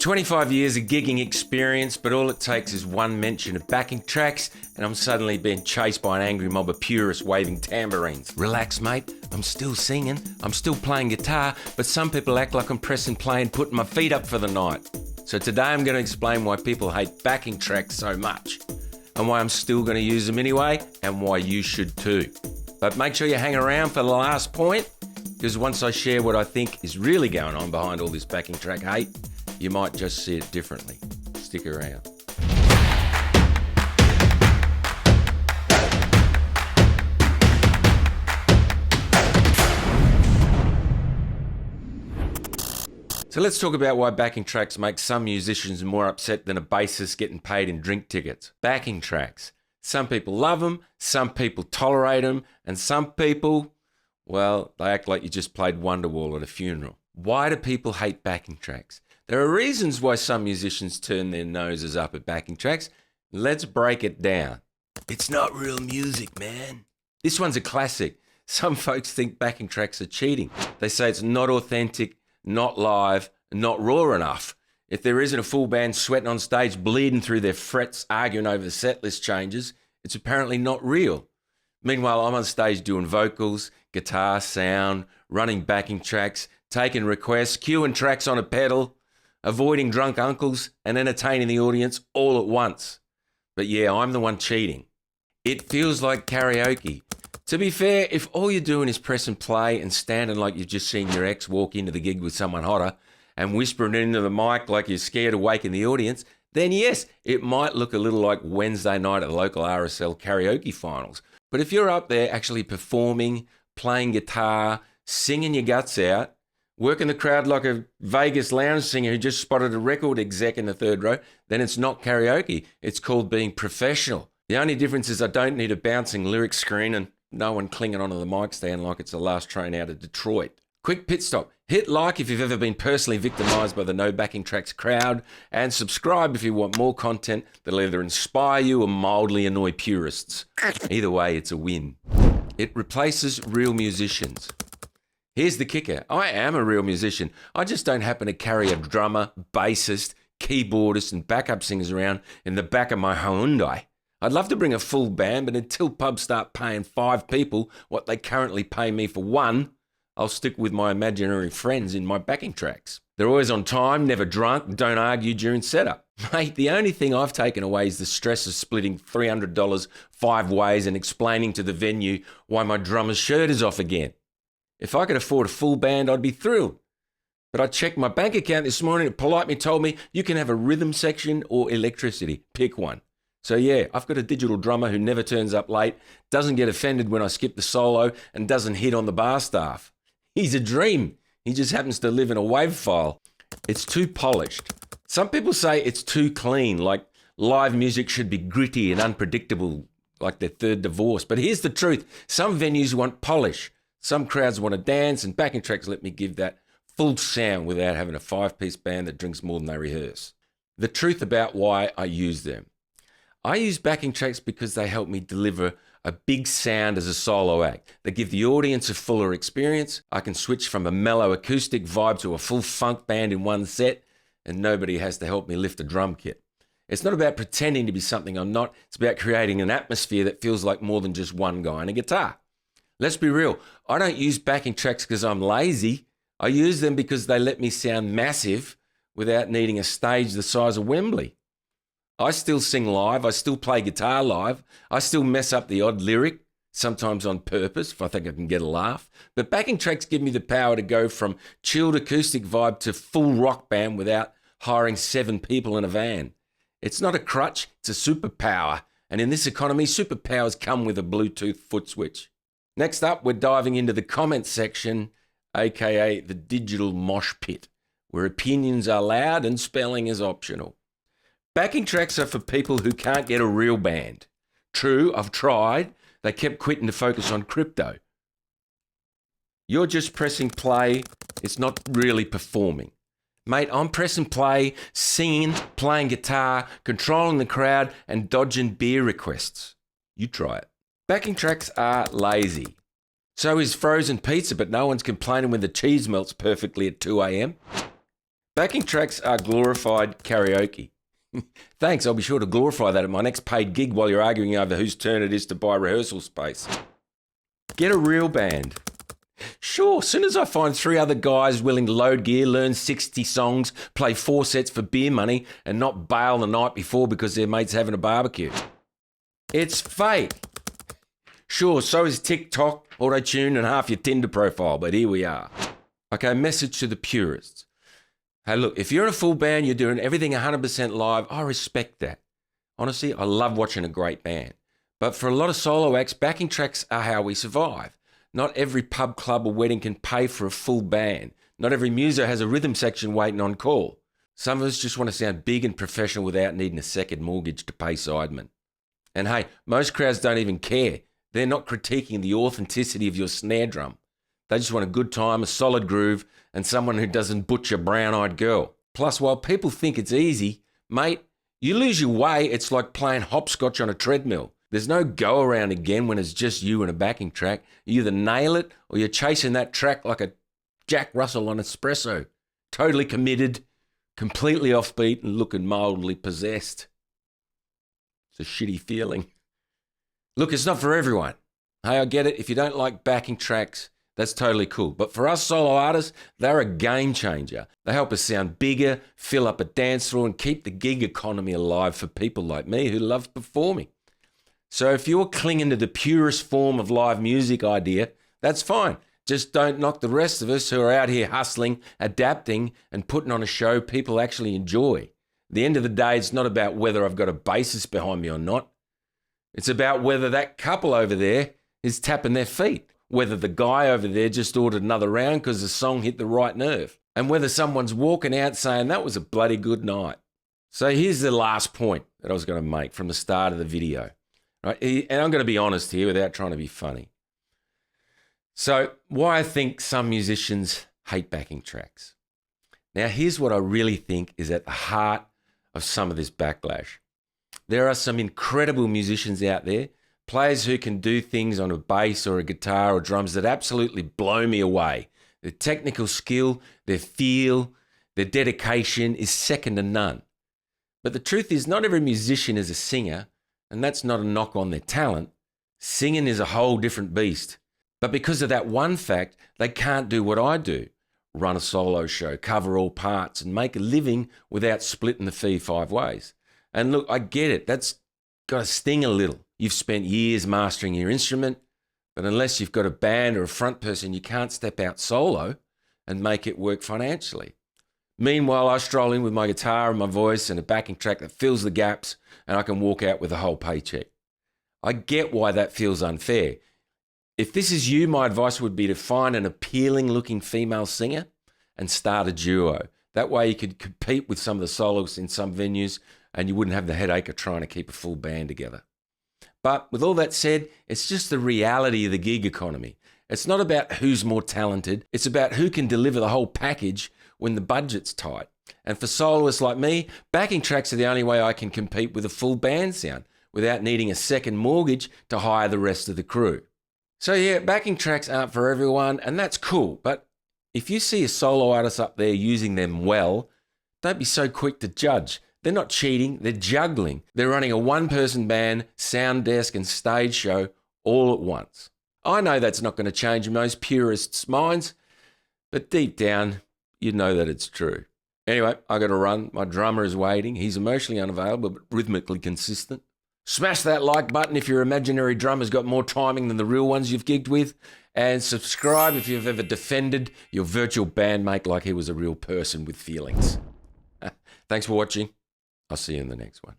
25 years of gigging experience, but all it takes is one mention of backing tracks and I'm suddenly being chased by an angry mob of purists waving tambourines. Relax, mate. I'm still singing. I'm still playing guitar, but some people act like I'm pressing play and putting my feet up for the night. So today I'm going to explain why people hate backing tracks so much and why I'm still going to use them anyway and why you should too. But make sure you hang around for the last point, because once I share what I think is really going on behind all this backing track hate, you might just see it differently. Stick around. So let's talk about why backing tracks make some musicians more upset than a bassist getting paid in drink tickets. Backing tracks. Some people love them, some people tolerate them, and some people, well, they act like you just played Wonderwall at a funeral. Why do people hate backing tracks? There are reasons why some musicians turn their noses up at backing tracks. Let's break it down. It's not real music, man. This one's a classic. Some folks think backing tracks are cheating. They say it's not authentic, not live, not raw enough. If there isn't a full band sweating on stage, bleeding through their frets, arguing over the set list changes, it's apparently not real. Meanwhile, I'm on stage doing vocals, guitar, sound, running backing tracks, taking requests, queuing tracks on a pedal, avoiding drunk uncles, and entertaining the audience all at once. But yeah, I'm the one cheating. It feels like karaoke. To be fair, if all you're doing is pressing play and standing like you've just seen your ex walk into the gig with someone hotter and whispering into the mic like you're scared to waken the audience, then yes, it might look a little like Wednesday night at the local RSL karaoke finals. But if you're up there actually performing, playing guitar, singing your guts out, working the crowd like a Vegas lounge singer who just spotted a record exec in the third row, then it's not karaoke. It's called being professional. The only difference is I don't need a bouncing lyric screen and no one clinging onto the mic stand like it's the last train out of Detroit. Quick pit stop. Hit like if you've ever been personally victimised by the no backing tracks crowd, and subscribe if you want more content that'll either inspire you or mildly annoy purists. Either way, it's a win. It replaces real musicians. Here's the kicker. I am a real musician. I just don't happen to carry a drummer, bassist, keyboardist and backup singers around in the back of my Hyundai. I'd love to bring a full band, but until pubs start paying 5 people what they currently pay me for one, I'll stick with my imaginary friends in my backing tracks. They're always on time, never drunk, don't argue during setup. Mate, the only thing I've taken away is the stress of splitting $300 5 ways and explaining to the venue why my drummer's shirt is off again. If I could afford a full band, I'd be thrilled. But I checked my bank account this morning, it politely told me you can have a rhythm section or electricity. Pick one. So yeah, I've got a digital drummer who never turns up late, doesn't get offended when I skip the solo, and doesn't hit on the bar staff. He's a dream. He just happens to live in a WAV file. It's too polished. Some people say it's too clean, like live music should be gritty and unpredictable, like their third divorce. But here's the truth. Some venues want polish. Some crowds want to dance, and backing tracks let me give that full sound without having a 5-piece band that drinks more than they rehearse. The truth about why I use them. I use backing tracks because they help me deliver a big sound as a solo act. They give the audience a fuller experience. I can switch from a mellow acoustic vibe to a full funk band in one set, and nobody has to help me lift a drum kit. It's not about pretending to be something I'm not. It's about creating an atmosphere that feels like more than just one guy and a guitar. Let's be real. I don't use backing tracks because I'm lazy. I use them because they let me sound massive without needing a stage the size of Wembley. I still sing live, I still play guitar live, I still mess up the odd lyric, sometimes on purpose if I think I can get a laugh. But backing tracks give me the power to go from chilled acoustic vibe to full rock band without hiring 7 people in a van. It's not a crutch, it's a superpower. And in this economy, superpowers come with a Bluetooth foot switch. Next up, we're diving into the comments section, aka the digital mosh pit, where opinions are loud and spelling is optional. Backing tracks are for people who can't get a real band. True, I've tried. They kept quitting to focus on crypto. You're just pressing play. It's not really performing. Mate, I'm pressing play, singing, playing guitar, controlling the crowd, and dodging beer requests. You try it. Backing tracks are lazy. So is frozen pizza, but no one's complaining when the cheese melts perfectly at 2 a.m. Backing tracks are glorified karaoke. Thanks, I'll be sure to glorify that at my next paid gig while you're arguing over whose turn it is to buy rehearsal space. Get a real band. Sure, soon as I find 3 other guys willing to load gear, learn 60 songs, play 4 sets for beer money, and not bail the night before because their mate's having a barbecue. It's fake. Sure, so is TikTok, auto-tune, and half your Tinder profile, but here we are. Okay, message to the purists. Hey, look, if you're in a full band, you're doing everything 100% live, I respect that. Honestly, I love watching a great band. But for a lot of solo acts, backing tracks are how we survive. Not every pub, club or wedding can pay for a full band. Not every muso has a rhythm section waiting on call. Some of us just want to sound big and professional without needing a second mortgage to pay sidemen. And hey, most crowds don't even care. They're not critiquing the authenticity of your snare drum. They just want a good time, a solid groove, and someone who doesn't butcher brown-eyed girl. Plus, while people think it's easy, mate, you lose your way, it's like playing hopscotch on a treadmill. There's no go around again when it's just you and a backing track. You either nail it or you're chasing that track like a Jack Russell on espresso. Totally committed, completely offbeat and looking mildly possessed. It's a shitty feeling. Look, it's not for everyone. Hey, I get it. If you don't like backing tracks, that's totally cool. But for us solo artists, they're a game changer. They help us sound bigger, fill up a dance floor and keep the gig economy alive for people like me who love performing. So if you're clinging to the purest form of live music idea, that's fine. Just don't knock the rest of us who are out here hustling, adapting, and putting on a show people actually enjoy. At the end of the day, it's not about whether I've got a bassist behind me or not. It's about whether that couple over there is tapping their feet, whether the guy over there just ordered another round because the song hit the right nerve, and whether someone's walking out saying that was a bloody good night. So here's the last point that I was going to make from the start of the video. Right? And I'm going to be honest here without trying to be funny. So why I think some musicians hate backing tracks. Now here's what I really think is at the heart of some of this backlash. There are some incredible musicians out there, players who can do things on a bass or a guitar or drums that absolutely blow me away. Their technical skill, their feel, their dedication is second to none. But the truth is not every musician is a singer, and that's not a knock on their talent. Singing is a whole different beast. But because of that one fact, they can't do what I do. Run a solo show, cover all parts, and make a living without splitting the fee 5 ways. And look, I get it. That's got to sting a little. You've spent years mastering your instrument, but unless you've got a band or a front person, you can't step out solo and make it work financially. Meanwhile, I stroll in with my guitar and my voice and a backing track that fills the gaps, and I can walk out with a whole paycheck. I get why that feels unfair. If this is you, my advice would be to find an appealing-looking female singer and start a duo. That way you could compete with some of the soloists in some venues and you wouldn't have the headache of trying to keep a full band together. But with all that said, it's just the reality of the gig economy. It's not about who's more talented. It's about who can deliver the whole package when the budget's tight. And for soloists like me, backing tracks are the only way I can compete with a full band sound without needing a second mortgage to hire the rest of the crew. So yeah, backing tracks aren't for everyone, and that's cool. But if you see a solo artist up there using them well, don't be so quick to judge. They're not cheating, they're juggling. They're running a one-person band, sound desk and stage show all at once. I know that's not going to change most purists' minds, but deep down, you know that it's true. Anyway, I got to run. My drummer is waiting. He's emotionally unavailable, but rhythmically consistent. Smash that like button if your imaginary drummer's got more timing than the real ones you've gigged with. And subscribe if you've ever defended your virtual bandmate like he was a real person with feelings. Thanks for watching. I'll see you in the next one.